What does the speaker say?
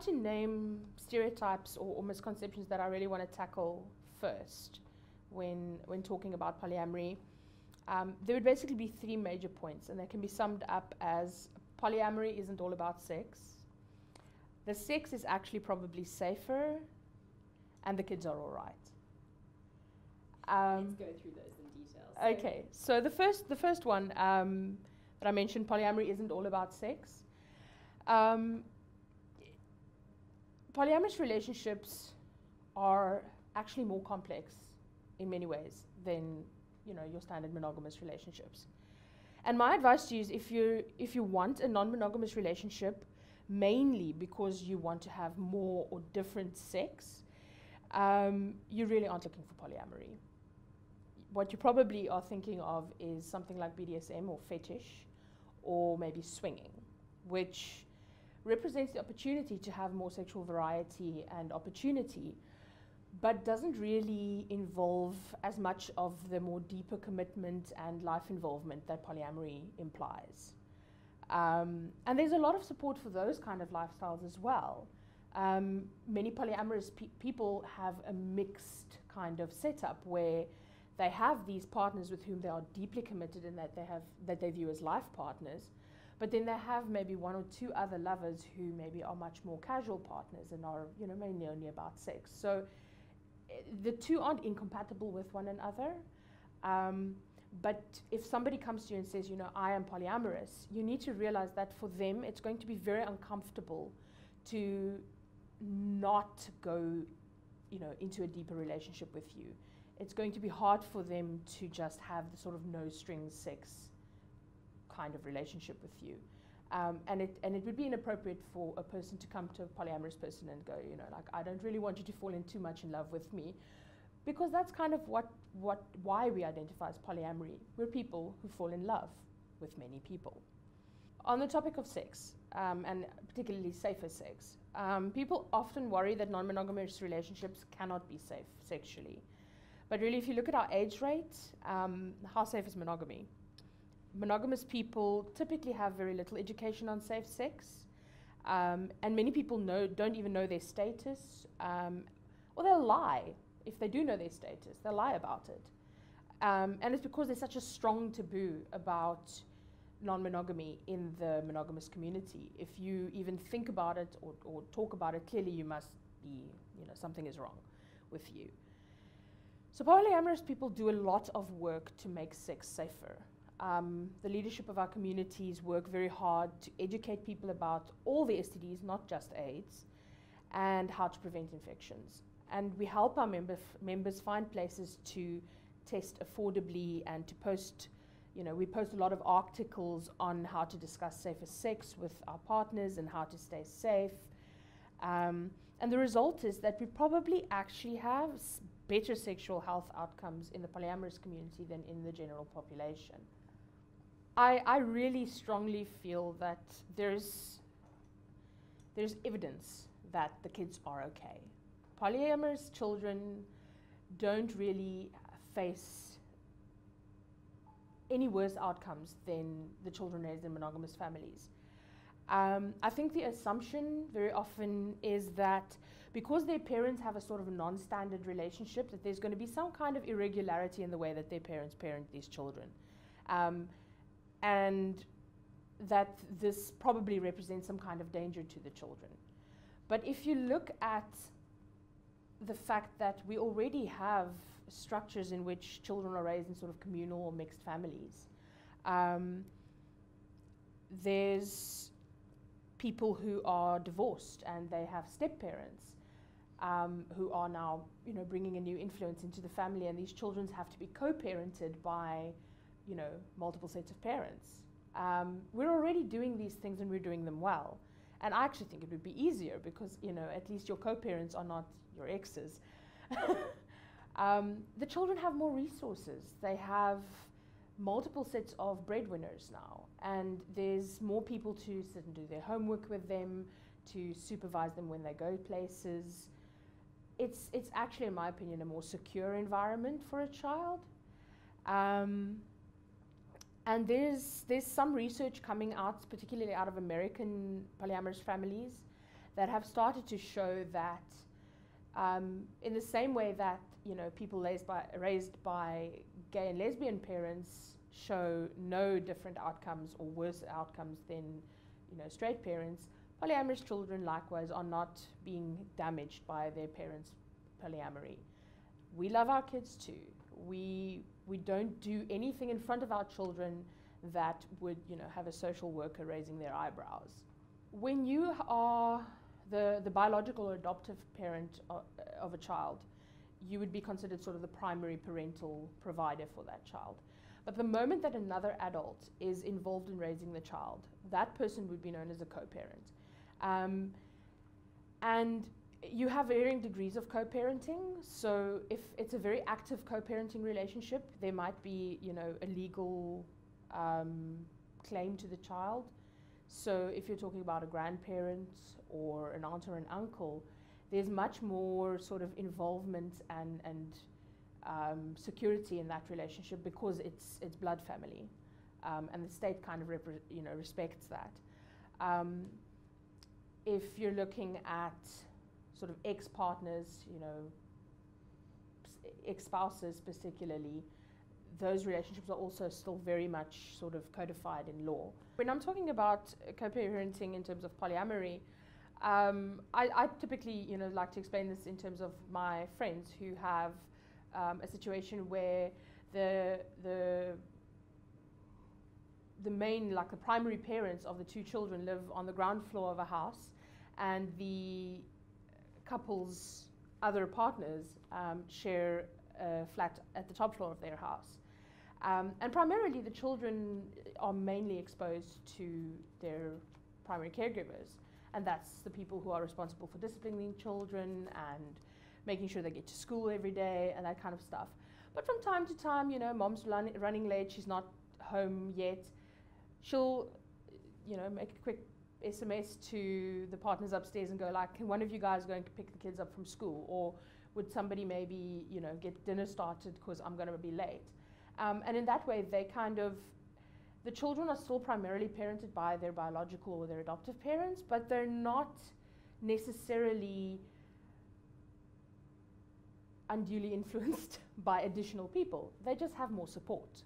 to name stereotypes or misconceptions that I really want to tackle first when talking about polyamory, there would basically be three major points, and they can be summed up as: polyamory isn't all about sex, the sex is actually probably safer, and the kids are all right. Let's go through those in detail. Okay, so the first one that I mentioned, polyamory isn't all about sex. Polyamorous relationships are actually more complex in many ways than, you know, your standard monogamous relationships. And my advice to you is, if you want a non-monogamous relationship, mainly because you want to have more or different sex, you really aren't looking for polyamory. What you probably are thinking of is something like BDSM or fetish, or maybe swinging, which represents the opportunity to have more sexual variety and opportunity, but doesn't really involve as much of the more deeper commitment and life involvement that polyamory implies. And there's a lot of support for those kind of lifestyles as well. Many polyamorous people have a mixed kind of setup where they have these partners with whom they are deeply committed and that they view as life partners, but then they have maybe one or two other lovers who maybe are much more casual partners and are, you know, mainly only about sex. So the two aren't incompatible with one another. But if somebody comes to you and says, you know, I am polyamorous, you need to realize that for them it's going to be very uncomfortable to not go, you know, into a deeper relationship with you. It's going to be hard for them to just have the sort of no strings sex kind of relationship with you. And it would be inappropriate for a person to come to a polyamorous person and go, you know, like, I don't really want you to fall in too much in love with me, because that's kind of why we identify as polyamory. We're people who fall in love with many people. On the topic of sex, and particularly safer sex, people often worry that non-monogamous relationships cannot be safe sexually. But really, if you look at our age rate, how safe is monogamy? Monogamous people typically have very little education on safe sex, and many people don't even know their status, or they'll lie. If they do know their status, they'll lie about it. And it's because there's such a strong taboo about non-monogamy in the monogamous community. If you even think about it or talk about it, clearly you must be, you know, something is wrong with you. So polyamorous people do a lot of work to make sex safer. The leadership of our communities work very hard to educate people about all the STDs, not just AIDS, and how to prevent infections. And we help our members find places to test affordably and to post, you know, we post a lot of articles on how to discuss safer sex with our partners and how to stay safe. And the result is that we probably actually have better sexual health outcomes in the polyamorous community than in the general population. I really strongly feel that there's evidence that the kids are okay. Polyamorous children don't really face any worse outcomes than the children raised in monogamous families. I think the assumption very often is that because their parents have a sort of non-standard relationship, that there's going to be some kind of irregularity in the way that their parents parent these children. And that this probably represents some kind of danger to the children. But if you look at the fact that we already have structures in which children are raised in sort of communal or mixed families, there's people who are divorced and they have step-parents who are now, you know, bringing a new influence into the family, and these children have to be co-parented by, you know, multiple sets of parents. We're already doing these things and we're doing them well. And I actually think it would be easier because, you know, at least your co-parents are not your exes. The children have more resources. They have multiple sets of breadwinners now, and there's more people to sit and do their homework with them, to supervise them when they go places. It's actually, in my opinion, a more secure environment for a child. And there's some research coming out, particularly out of American polyamorous families, that have started to show that in the same way that, you know, people raised by gay and lesbian parents show no different outcomes or worse outcomes than, you know, straight parents, polyamorous children likewise are not being damaged by their parents' polyamory. We love our kids too. We don't do anything in front of our children that would, you know, have a social worker raising their eyebrows. When you are the biological or adoptive parent of a child, you would be considered sort of the primary parental provider for that child. But the moment that another adult is involved in raising the child, that person would be known as a co-parent. And you have varying degrees of co-parenting. So if it's a very active co-parenting relationship, there might be, you know, a legal claim to the child. So if you're talking about a grandparent or an aunt or an uncle, there's much more sort of involvement and security in that relationship because it's blood family, and the state kind of respects that. If you're looking at sort of ex-partners, you know, ex-spouses particularly, those relationships are also still very much sort of codified in law. When I'm talking about co-parenting in terms of polyamory, I typically, you know, like to explain this in terms of my friends who have a situation where the main, like the primary parents of the two children live on the ground floor of a house, and the couple's other partners share a flat at the top floor of their house. And primarily the children are mainly exposed to their primary caregivers, and that's the people who are responsible for disciplining children and making sure they get to school every day and that kind of stuff. But from time to time, you know, mom's running late, she's not home yet, she'll, you know, make a quick SMS to the partners upstairs and go like, can one of you guys go and pick the kids up from school? Or would somebody maybe, you know, get dinner started because I'm going to be late? And in that way, they kind of, the children are still primarily parented by their biological or their adoptive parents, but they're not necessarily unduly influenced by additional people. They just have more support.